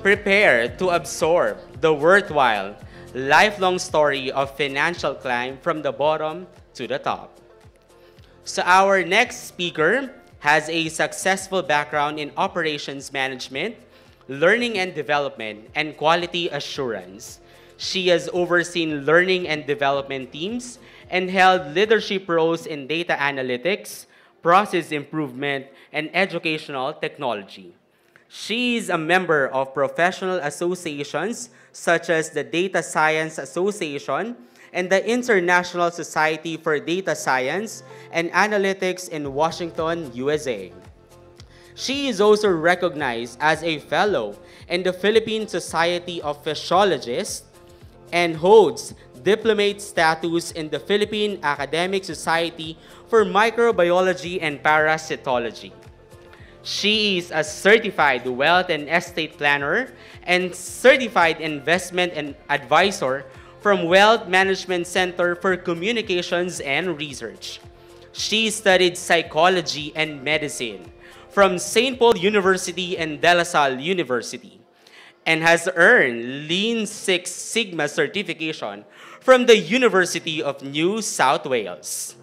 Prepare to absorb the worthwhile, lifelong story of financial climb from the bottom to the top. So our next speaker has a successful background in operations management, learning and development, and quality assurance. She has overseen learning and development teams and held leadership roles in data analytics, process improvement, and educational technology. She is a member of professional associations such as the Data Science Association and the International Society for Data Science and Analytics in Washington, USA. She is also recognized as a fellow in the Philippine Society of Physiologists and holds diplomate status in the Philippine Academic Society for Microbiology and Parasitology. She is a certified wealth and estate planner and certified investment and advisor from Wealth Management Center for Communications and Research. She studied psychology and medicine from St. Paul University and De La Salle University and has earned Lean Six Sigma certification from the University of New South Wales.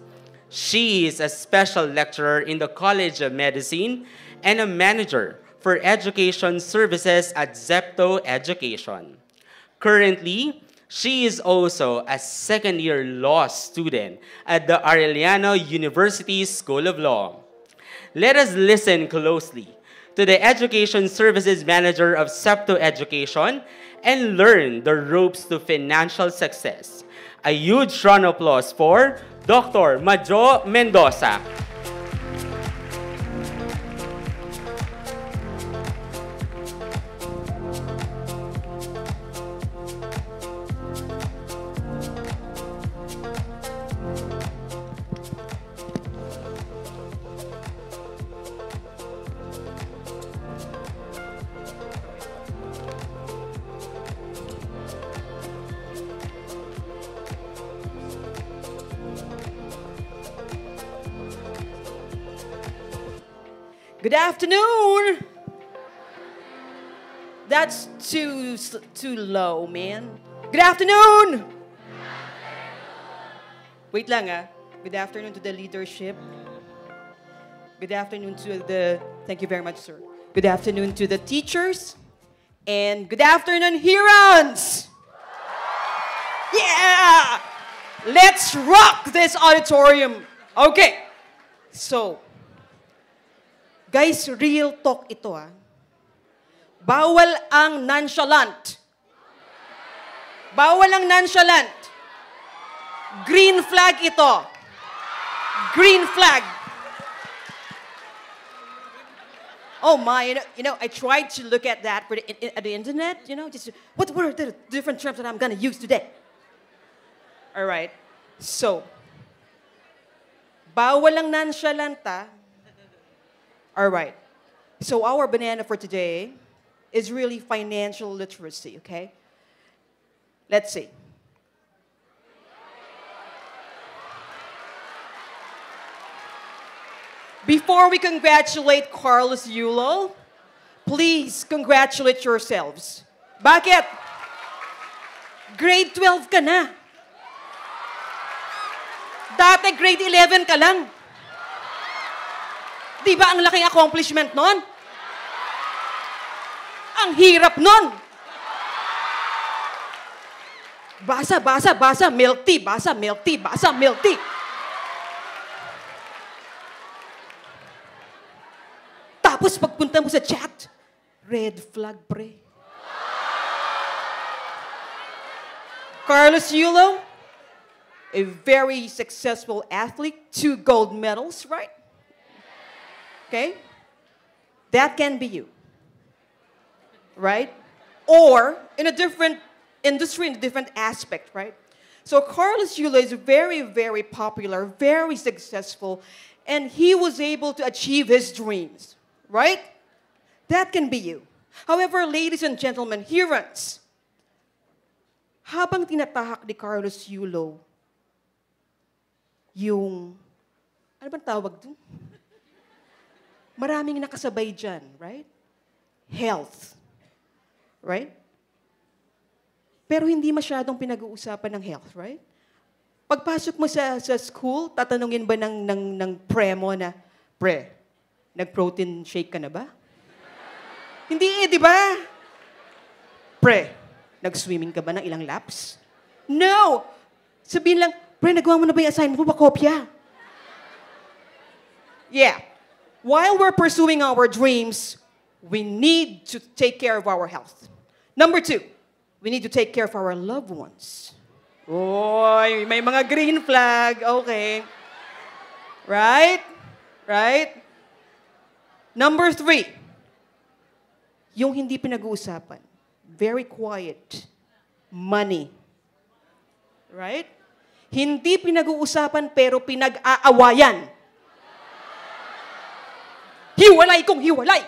She is a special lecturer in the College of Medicine and a manager for education services at Zepto Education. Currently, she is also a second-year law student at the Arellano University School of Law. Let us listen closely to the Education Services Manager of Zepto Education and learn the ropes to financial success. A huge round of applause for Dr. Majo Mendoza. Good afternoon. That's too low, man. Good afternoon. Wait lang ah. Good afternoon to the leadership. Good afternoon to thank you very much, sir. Good afternoon to the teachers. And good afternoon, Herons. Yeah! Let's rock this auditorium. Okay. So, guys, real talk ito ah. Bawal ang nonchalant. Bawal ang nonchalant. Green flag ito. Green flag. Oh my, I tried to look at that at the internet, just what are the different terms that I'm going to use today? All right. So, bawal ang nonchalant ah. All right. So our banana for today is really financial literacy, okay? Let's see. Before we congratulate Carlos Yulo, please congratulate yourselves. Bakit? Grade 12 ka na. Dati grade 11 ka lang. Di ba ang laking accomplishment nun? Ang hirap nun. Basa, basa, basa, milk tea, basa, milk tea, basa, milk tea. Tapos pagpunta mo sa chat, red flag, pre. Carlos Yulo, a very successful athlete, 2 gold medals, right? Okay? That can be you. Right? Or in a different industry, in a different aspect, right? So Carlos Yulo is very, very popular, very successful, and he was able to achieve his dreams, right? That can be you. However, ladies and gentlemen, Herons, habang tinatahak ni Carlos Yulo yung, ano bang tawag dun? Maraming nakasabay dyan, right? Health, right? Pero hindi masyadong pinag-uusapan ng health, right? Pagpasok mo sa school, tatanungin ba ng pre mo na, pre, nag-protein shake ka na ba? Hindi di ba? Pre, nag-swimming ka ba ng ilang laps? No! Sabihin lang, pre, nagawa mo na ba yung assignment mo? Pakopya. Yeah. While we're pursuing our dreams, we need to take care of our health. Number 2, we need to take care of our loved ones. Oy, may mga green flag. Okay. Right? Right? Number 3, yung hindi pinag-uusapan. Very quiet. Money. Right? Hindi pinag-uusapan pero pinag-aawayan. Hiwalay kong hiwalay.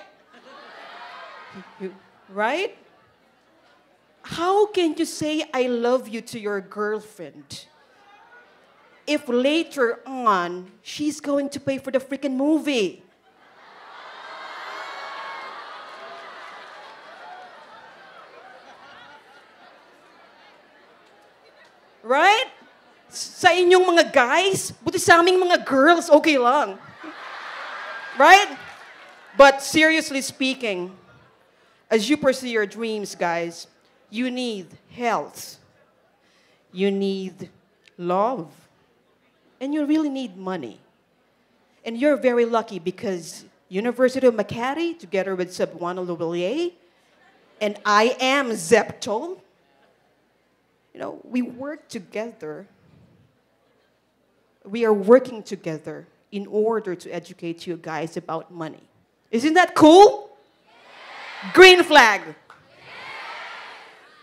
Right? How can you say I love you to your girlfriend if later on she's going to pay for the freaking movie? Right? Sa inyong mga guys, buti sa aming mga girls, okay lang. Right? But seriously speaking, as you pursue your dreams, guys, you need health. You need love. And you really need money. And you're very lucky because University of Makati, together with Cebuano Lubelier, and I am Zepto, we work together. We are working together in order to educate you guys about money. Isn't that cool? Yeah. Green flag. Yeah.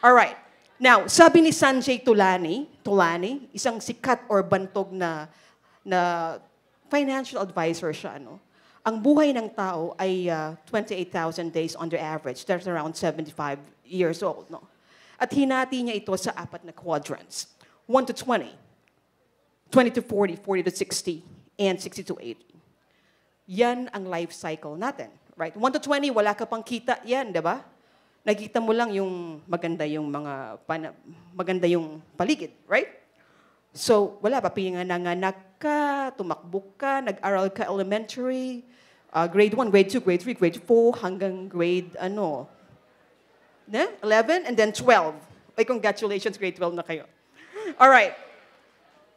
All right. Now, sabi ni Sanjay Tulani, isang sikat or bantog na financial advisor siya, ang buhay ng tao ay 28,000 days on the average. That's around 75 years old, no? At hinati niya ito sa 4 na quadrants. 1 to 20, 20 to 40, 40 to 60, and 60 to 80. Yan ang life cycle natin, right? 1 to 20, wala ka pang kita yan, di ba? Nakita mo lang yung maganda yung paligid, right? So, wala pa, pinanganak ka, tumakbo ka, nag-aral ka elementary, grade 1, grade 2, grade 3, grade 4, hanggang grade 11, and then 12. Ay, congratulations, grade 12 na kayo. All right.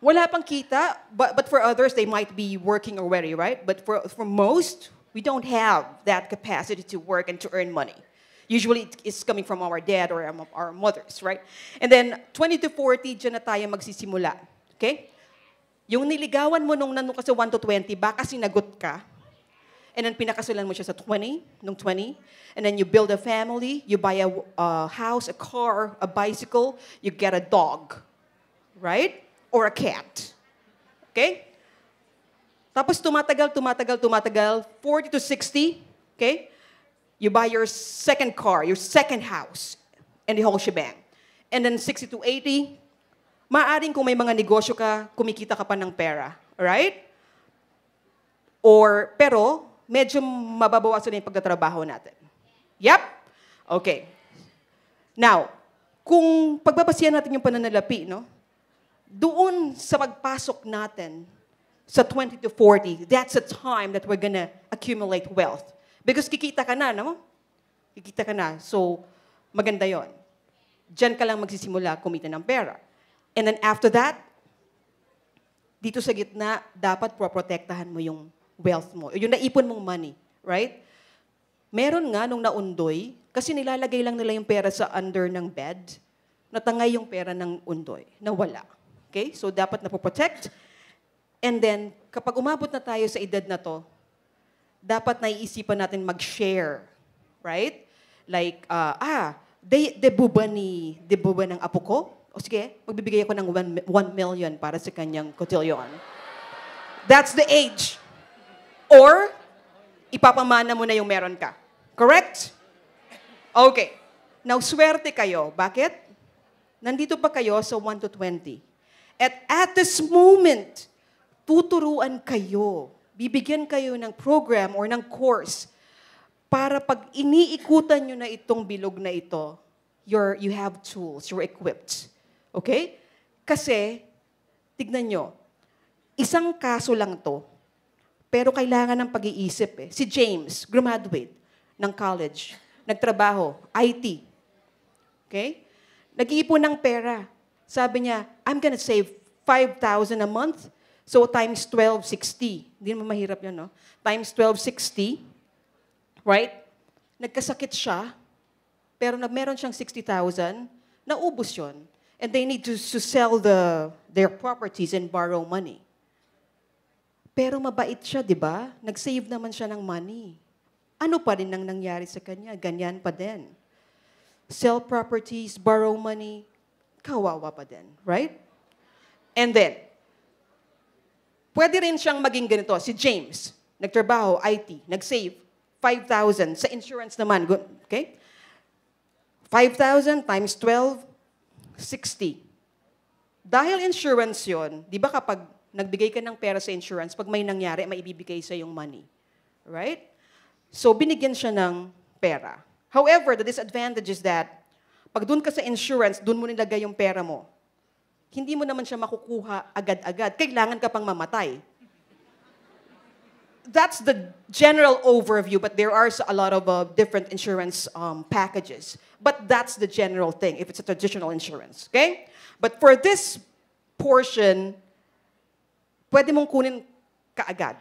Wala pang kita, but for others, they might be working already, right? But for most, we don't have that capacity to work and to earn money. Usually, it's coming from our dad or our mothers, right? And then, 20 to 40, dyan na tayo magsisimula. Okay? Yung niligawan mo nung nandun ka sa 1 to 20, baka sinagot ka, and then pinakasalan mo siya sa 20, nung 20, and then you build a family, you buy a house, a car, a bicycle, you get a dog, right? Or a cat. Okay? Tapos tumatagal, 40 to 60, okay? You buy your second car, your second house, and the whole shebang. And then 60 to 80, maaring kung may mga negosyo ka, kumikita ka pa ng pera. Alright? Pero, medyo mababawasan na yung pagtatrabaho natin. Yep? Okay. Now, kung pagbabasihan natin yung pananalapi, doon sa pagpasok natin sa 20 to 40, that's a time that we're gonna accumulate wealth. Because kikita ka na, Kikita ka na. So, maganda yon. Diyan ka lang magsisimula kumita ng pera. And then after that, dito sa gitna, dapat proprotektahan mo yung wealth mo. Yung naipon mong money, right? Meron nga nung naundoy, kasi nilalagay lang nila yung pera sa under ng bed, natangay yung pera ng undoy, nawala. Okay? So, dapat napoprotect. And then, kapag umabot na tayo sa edad na to, dapat naiisipan natin mag-share. Right? Like, debuba ng apo ko? O sige, magbibigay ako ng 1 million para sa kanyang cotillion. That's the age. Or, ipapamana mo na yung meron ka. Correct? Okay. Now, swerte kayo. Bakit? Nandito pa kayo sa 1 to 20. At this moment, tuturuan kayo, bibigyan kayo ng program or ng course para pag iniikutan nyo na itong bilog na ito, you have tools, you're equipped. Okay? Kasi, tignan nyo, isang kaso lang to, pero kailangan ng pag-iisip eh. Si James, graduate ng college, nagtrabaho, IT. Okay? Nag-iipon ng pera. Sabi niya, I'm gonna save 5,000 a month. So times 1260. Hindi naman mahirap yun, no? Times 1260. Right? Nagkasakit siya, pero meron siyang 60,000, naubos yun. And they need to sell their properties and borrow money. Pero mabait siya, di ba? Nag-save naman siya ng money. Ano pa rin ang nangyari sa kanya? Ganyan pa din. Sell properties, borrow money, kawawa pa din. Right? And then, pwede rin siyang maging ganito. Si James, nagtrabaho, IT, nag-save 5,000. Sa insurance naman, okay? 5,000 times 12, 60. Dahil insurance yon, di ba kapag nagbigay ka ng pera sa insurance, pag may nangyari, may ibibigay sa yung money. Right? So, binigyan siya ng pera. However, the disadvantage is that, pag dun ka sa insurance, dun mo nilagay yung pera mo. Hindi mo naman siya makukuha agad-agad. Kailangan ka pang mamatay. That's the general overview, but there are a lot of different insurance packages. But that's the general thing, if it's a traditional insurance. Okay? But for this portion, pwede mong kunin kaagad.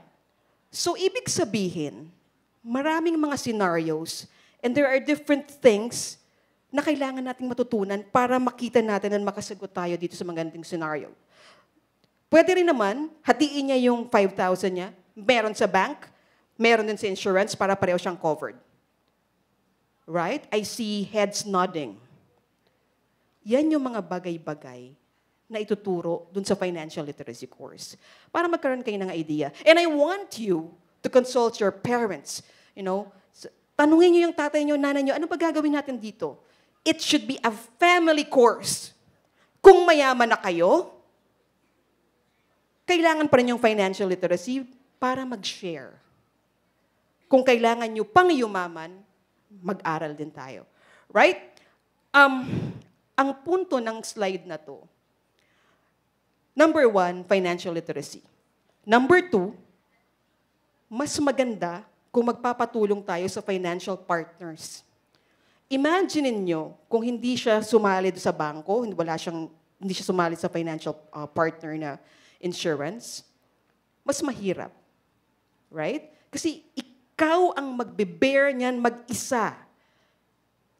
So, ibig sabihin, maraming mga scenarios, and there are different things na kailangan nating matutunan para makita natin at makasagot tayo dito sa mga ganitong scenario. Pwede rin naman, hatiin niya yung 5,000 niya, meron sa bank, meron din sa insurance para pareho siyang covered. Right? I see heads nodding. Yan yung mga bagay-bagay na ituturo dun sa financial literacy course. Para magkaroon kayo ng idea. And I want you to consult your parents. You know, tanungin niyo yung tatay niyo, nanay niyo, ano ba gagawin natin dito? It should be a family course. Kung mayaman na kayo, kailangan pa rin yung financial literacy para mag-share. Kung kailangan nyo pang yumaman, mag-aral din tayo. Right? Ang punto ng slide na to, number 1, financial literacy. Number 2, mas maganda kung magpapatulong tayo sa financial partners. Imagine niyo kung hindi siya sumali sa bangko, hindi siya sumali sa financial partner na insurance, mas mahirap. Right? Kasi ikaw ang magbe-bear niyan mag-isa.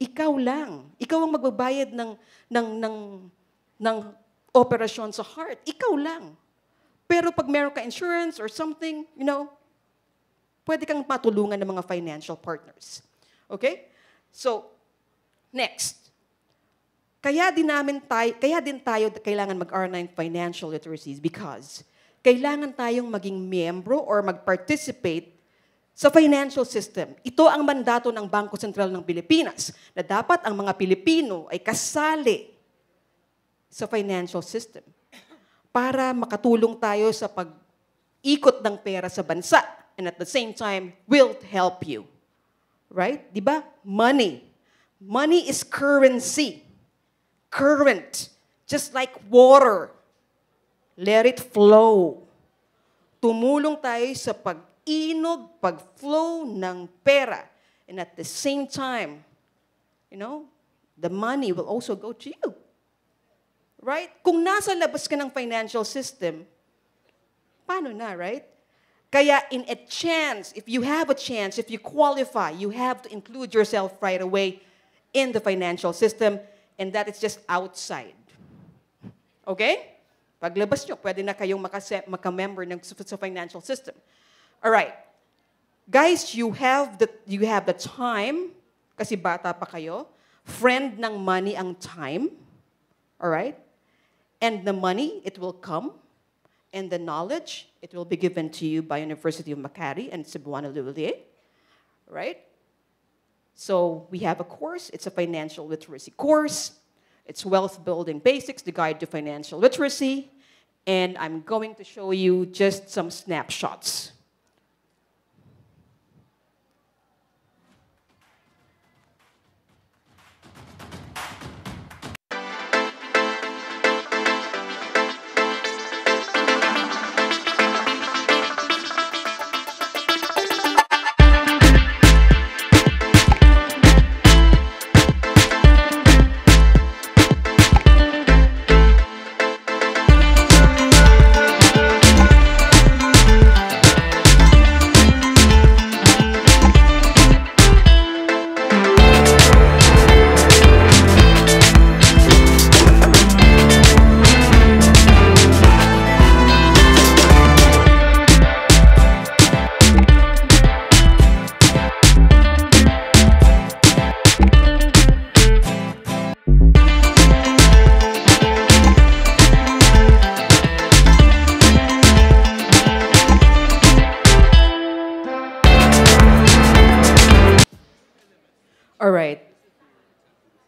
Ikaw lang. Ikaw ang magbabayad ng operasyon sa heart. Ikaw lang. Pero pag meron ka insurance or something, you know, pwede kang matulungan ng mga financial partners. Okay? So, next. Kaya din tayo kailangan mag-aral ng financial literacies because kailangan tayong maging miyembro or mag-participate sa financial system. Ito ang mandato ng Bangko Sentral ng Pilipinas na dapat ang mga Pilipino ay kasali sa financial system para makatulong tayo sa pag-ikot ng pera sa bansa and at the same time will help you. Right? Diba? Money. Money is currency. Current. Just like water. Let it flow. Tumulong tayo sa pag-inog, pag-flow ng pera. And at the same time, you know, the money will also go to you. Right? Kung nasa labas ka ng financial system, paano na, right? Kaya in a chance, if you have a chance, if you qualify, you have to include yourself right away in the financial system, and that is just outside. Okay? Paglabas nyo, pwede na kayong maka-member sa financial system. All right. Guys, you have the time, kasi bata pa kayo. Friend ng money ang time. All right? And the money, it will come. And the knowledge, it will be given to you by University of Makati and Cebuano Lilier. Right? So we have a course. It's a financial literacy course. It's Wealth Building Basics, the Guide to Financial Literacy. And I'm going to show you just some snapshots.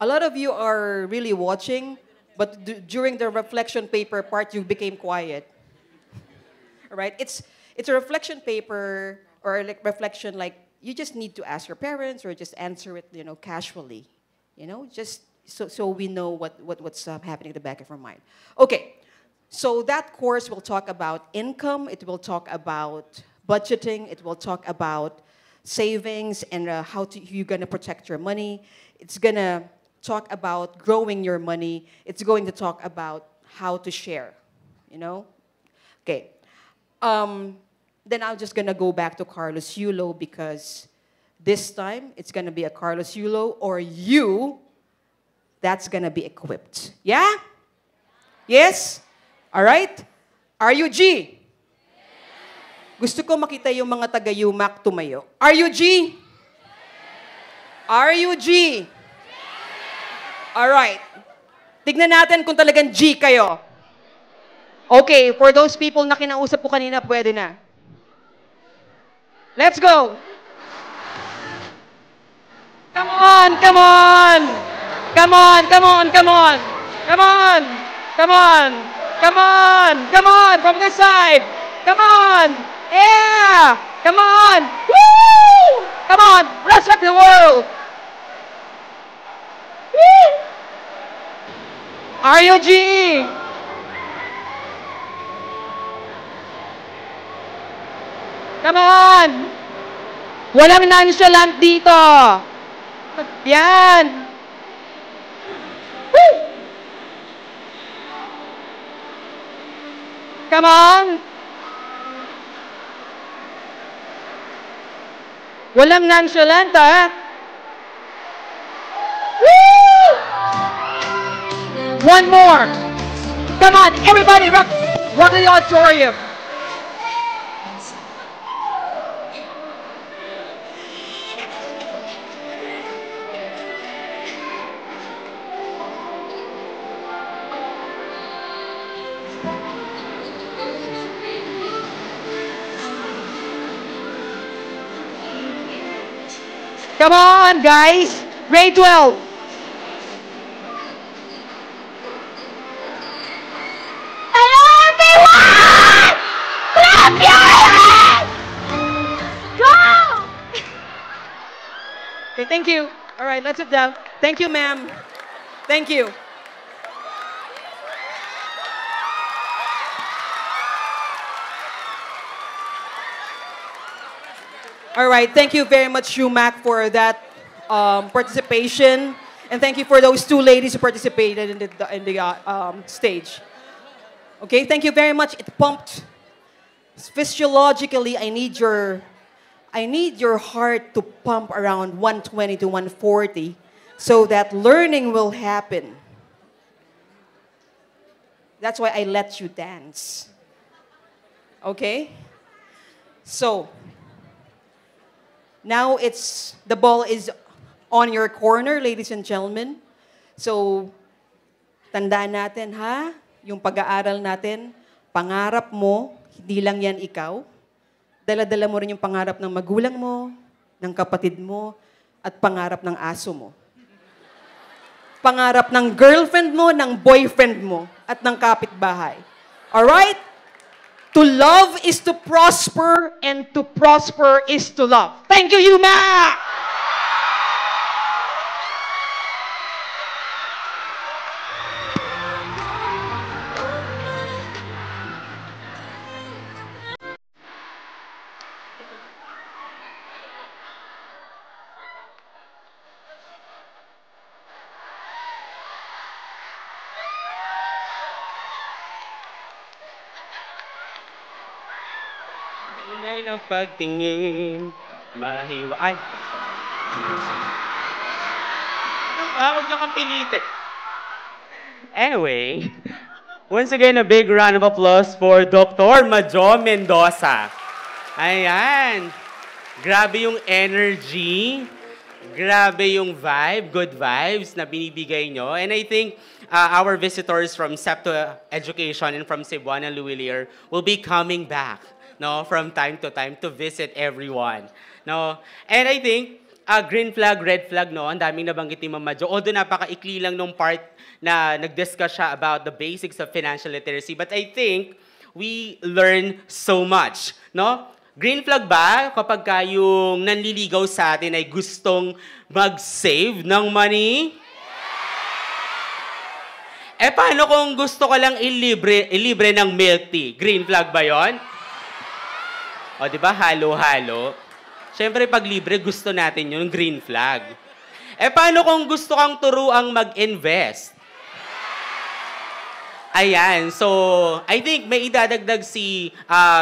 A lot of you are really watching, but during the reflection paper part, you became quiet. All right? It's a reflection paper or like reflection like you just need to ask your parents or just answer it, casually. Just so we know what's happening in the back of our mind. Okay. So that course will talk about income, it will talk about budgeting, it will talk about savings and how you're going to protect your money. It's going to talk about growing your money. It's going to talk about how to share, Okay. Then I'm just going to go back to Carlos Yulo because this time it's going to be a Carlos Yulo or you that's going to be equipped. Yeah? Yes? All right? Are you G? Gusto ko makita yung mga taga-UMAC tumayo. Are you G? Are you G? All right. Tignan natin kung talagang G kayo. Okay, for those people na kinausap ko kanina, pwede na. Let's go! Come on, come on! Come on, come on, come on! Come on! Come on! Come on! Come on! From this side! Come on! Yeah! Come on! Woo! Come on! Let's rock the world! Woo! RUG! Come on! Walang nonchalant dito! Yan! Woo! Come on! Walang nonchalant, ha? Woo! One more! Come on, everybody, rock the auditorium! Come on, guys! Grade 12! Hello, everyone! Clap your hands! Go! Okay, thank you. All right, let's sit down. Thank you, ma'am. Thank you. All right, thank you very much, Shumac, for that participation. And thank you for those two ladies who participated in the stage. Okay, thank you very much. It pumped. Physiologically, I need your heart to pump around 120 to 140 so that learning will happen. That's why I let you dance. Okay? So, now the ball is on your corner, ladies and gentlemen. So, tandaan natin ha, yung pag-aaral natin, pangarap mo, hindi lang yan ikaw. Dala-dala mo rin yung pangarap ng magulang mo, ng kapatid mo, at pangarap ng aso mo. Pangarap ng girlfriend mo, ng boyfriend mo, at ng kapitbahay. Alright? To love is to prosper, and to prosper is to love. Thank you, Yuma! Tunay ng pagtingin, mahiwa. Ay! Huwag niyo kang pilitin. Anyway, once again, a big round of applause for Dr. Majo Mendoza. Ayan. Grabe yung energy. Grabe yung vibe, good vibes na binibigay nyo. And I think our visitors from SEPTO Education and from Cebuana Luwilier will be coming back, no, from time to time to visit everyone. No? And I think green flag, red flag, no? Ang daming nabanggit ni Mama Jo. Although napaka-ikli lang nung part na nag-discuss siya about the basics of financial literacy. But I think we learn so much, no? Green flag ba kapag yung nanliligaw sa atin ay gustong mag-save ng money? Eh, paano kung gusto ko lang ilibre ng milk tea? Green flag ba yon? O, di ba? Halo-halo. Siyempre, pag libre, gusto natin yun, green flag. Eh, paano kung gusto kang turuang mag-invest? Ayan. So, I think may idadagdag si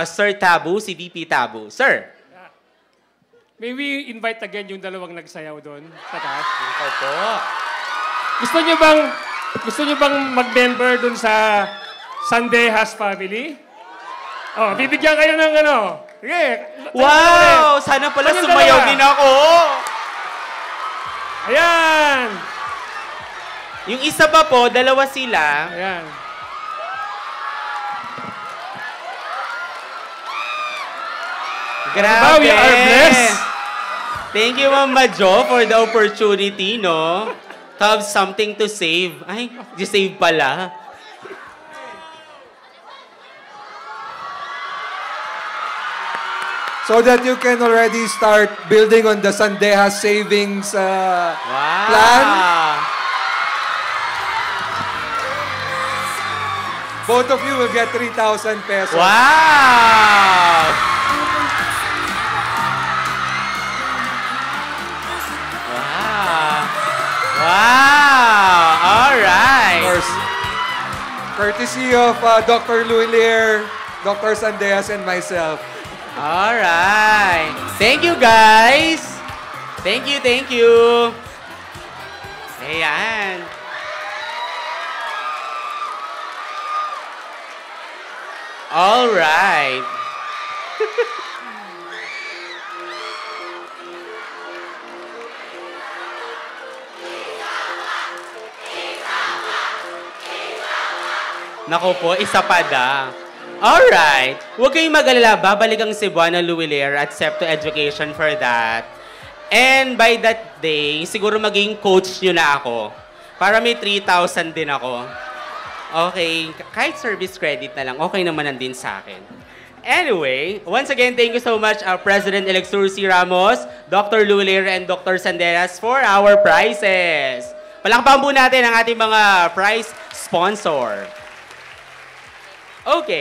Sir Tabu, si VP Tabu. Sir? May we invite again yung dalawang nagsayaw doon sa taas? Ikaw po. Gusto niyo bang mag-member doon sa Sandejas family? Oh, bibigyan kayo ng ano. Sige. Wow! Sana pala Kanyang sumayaw dalawa. din ako. Ayan. Yung isa pa po, dalawa sila. Ayan. Grabe. We are blessed. Thank you, Mama Jo, for the opportunity, no? To have something to save. Ay, di-save pala. So that you can already start building on the Sandejas savings plan. Both of you will get 3,000 pesos. Wow! Wow! Wow! All right. Of course, courtesy of Dr. Luilier, Dr. Sandejas, and myself. All right. Thank you, guys. Thank you, thank you. Ayan. All right. Naku po, isa pa da. Alright. Huwag kayong mag-alala. Babalik ang Cebuana Luilier at Septo Education for that. And by that day, siguro maging coach nyo na ako. Para may 3,000 din ako. Okay. Kahit service credit na lang, okay naman din sa akin. Anyway, once again, thank you so much, President-elect Sursi Ramos, Dr. Luilier, and Dr. Sandejas for our prizes. Palakpakan po natin ang ating mga prize sponsor. Okay.